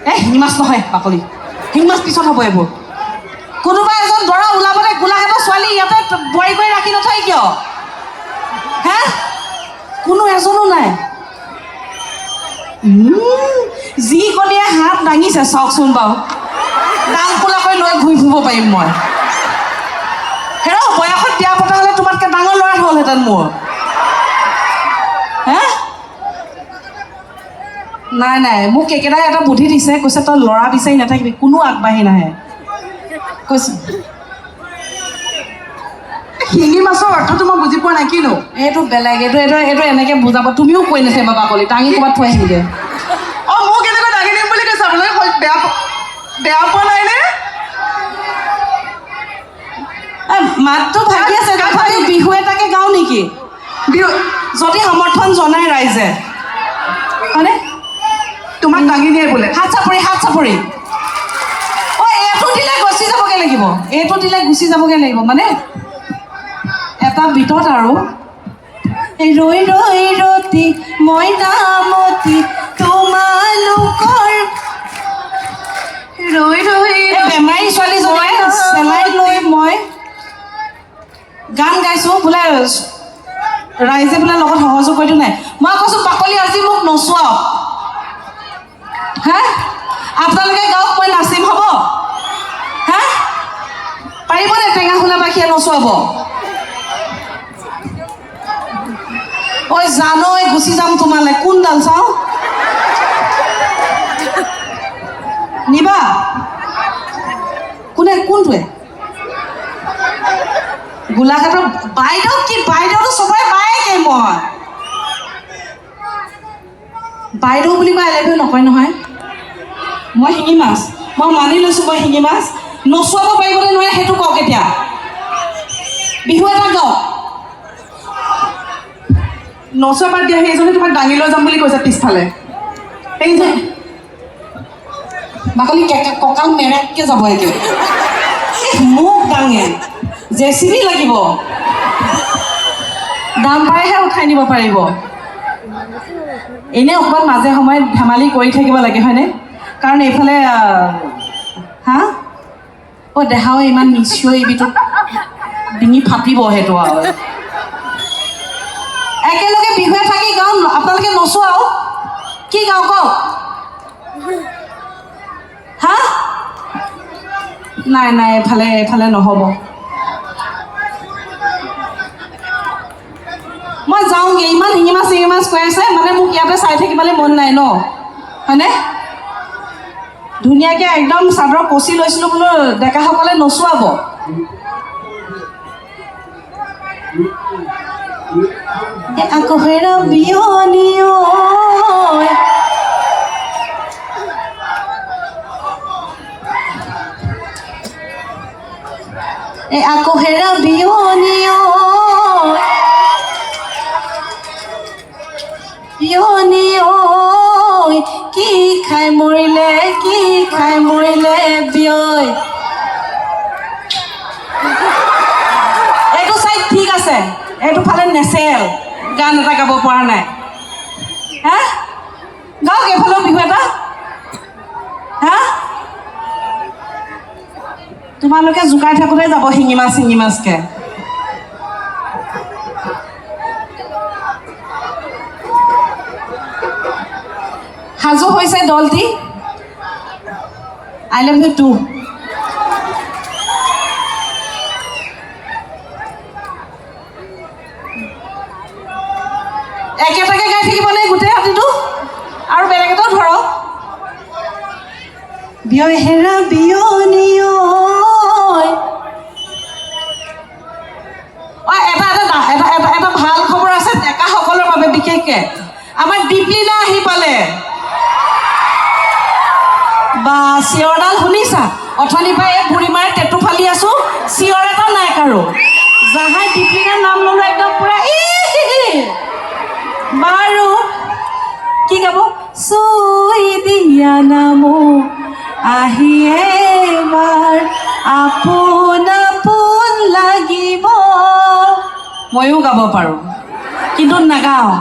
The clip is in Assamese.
হে শিঙি মাছ নহয় বাকলি শিঙি মাছ পিছত হ'ব এইবোৰ কোনোবা এজন দৰা ওলাবলে গোলাঘাটৰ ছোৱালী ইয়াতে বোৱাৰী কৰি ৰাখি নথয় কিয় হে কোনো এজনো নাই যি কণীয়ে হাত দাঙিছে চাওকচোন বাৰু ডাং পোলাকৈ লৈ ঘূৰি ফুৰিব পাৰিম মই হেৰ' বয়সত বিয়া পতা হ'লে তোমাতকৈ ডাঙৰ ল'ৰা হ'লহেঁতেন মোৰ হে নাই নাই মোক একেটাই এটা বুদ্ধি দিছে কৈছে তই ল'ৰা বিচাৰি নাথাকিবি কোনো আগবাঢ়ি নাহে কৈছে শিঙি মাছৰ অৰ্থটো মই বুজি পোৱা নাই কিনো এইটো বেলেগ এইটো এনেকৈ বুজাব তুমিও কৈ নাথাকিবা বাকলি দাঙি ক'ৰবাত থৈ আহিমগৈ অঁ মোক এনেকৈ দাঙি দিম বুলি কৈছে আপোনালোকে বেয়া পোৱা নাইনে মাতটো ভাগি আছে তথাপি বিহু এটাকে গাওঁ নেকি বিহু যদি সমৰ্থন জনাই ৰাইজে হয়নে তোমাক দাঙি নিয়ে বোলে হাত চাপৰি অঁ এইটো দিলে গুচি যাবগৈ লাগিব মানে এটা ভিতৰত আৰু ৰৈ ৰৈ ৰতি মই নামতি তোমালোকৰ ৰৈ ৰৈ বেমাৰী ছোৱালীজনীয়ে চেলাই লৈ মই গান গাইছোঁ বোলে ৰাইজে বোলে লগত সহযোগ কৰিতো নাই মই কৈছোঁ বাকলি আজি মোক নচোৱাওক হে আপোনালোকে গাওক মই নাচিম হ'ব হে পাৰিবনে টেঙা খোলাবাসীয়ে নচুৱাব ঐ জানৈ গুচি যাম তোমালৈ কোনডাল চাওঁ নিবা কোনটোৱে গোলাঘাটৰ বাইদেউতো চবৰে বায়েকে মই বাইদেউ বুলি কয় এলেভিও নকয় নহয় মই শিঙি মাছ মই মানি লৈছোঁ মই শিঙি মাছ নচুৱাব পাৰিবনে নোৱাৰে সেইটো কওক এতিয়া বিহু এটা গাওক নচুৱাবাদ দিয়া সেইজনে তোমাক দাঙি লৈ যাম বুলি কৈছে পিছফালে সেই যে বাকলি কঁকাল মেৰেককৈ যাব একে মোক দাঙে জেচিবি লাগিব দাম পাইহে উঠাই নিব পাৰিব এনেই অকণমান মাজে সময়ত ধেমালি কৰি থাকিব লাগে হয়নে কাৰণ এইফালে হা অঁ দেহাও ইমান নিশ্চয় এইবিটো ডিঙি ফাটিব সেইটো আৰু একেলগে বিহুৱে থাকি গাওঁ আপোনালোকে নচোৱাও কি গাওঁ কওক হা নাই এইফালে নহ'ব মই যাওঁগৈ ইমান শিঙি মাছ কৈ আছে মানে মোক ইয়াতে চাই থাকিবলৈ মন নাই ন হয়নে ধুনীয়াকৈ একদম চাদৰ কচি লৈছিলোঁ বোলো ডেকাসকলে নচুৱাব আকৌ হেৰা বিয়নী আকৌ হেৰা বিয়নী বিয়নী কি খাই মৰিলে বিয়ৈ এইটো চাইড ঠিক আছে এইটো ফালে নেচেল গান এটা গাব পৰা নাই হা গাওক এইফালেও বিহু এটা হা তোমালোকে জোকাই থাকোঁতে যাব শিঙি মাছকৈ সাজু হৈছে দলটি আই লাভ ইউ টু একেটাকে গাই থাকিবনে গোটেই ৰাতিটো আৰু বেলেগ এটাও ধৰক বিয়ৈ হেৰা বিয়নী এটা ভাল খবৰ আছে ডেকাসকলৰ বাবে বিশেষকৈ আমাৰ দীপলীনা আহি পালে বা চিঞৰডাল শুনিছা অথনিৰ পৰা এই বুঢ়ীমাৰে টেটু ফালি আছোঁ চিঞৰ এটা নাই কাৰো যাহাই দীপলীনাৰ নাম ল'লো একদম পূৰা বাৰু কি গাব চুই দিয়া নামো আহি এবাৰ আপোন লাগিব ময়ো গাব পাৰোঁ কিন্তু নাগাওঁ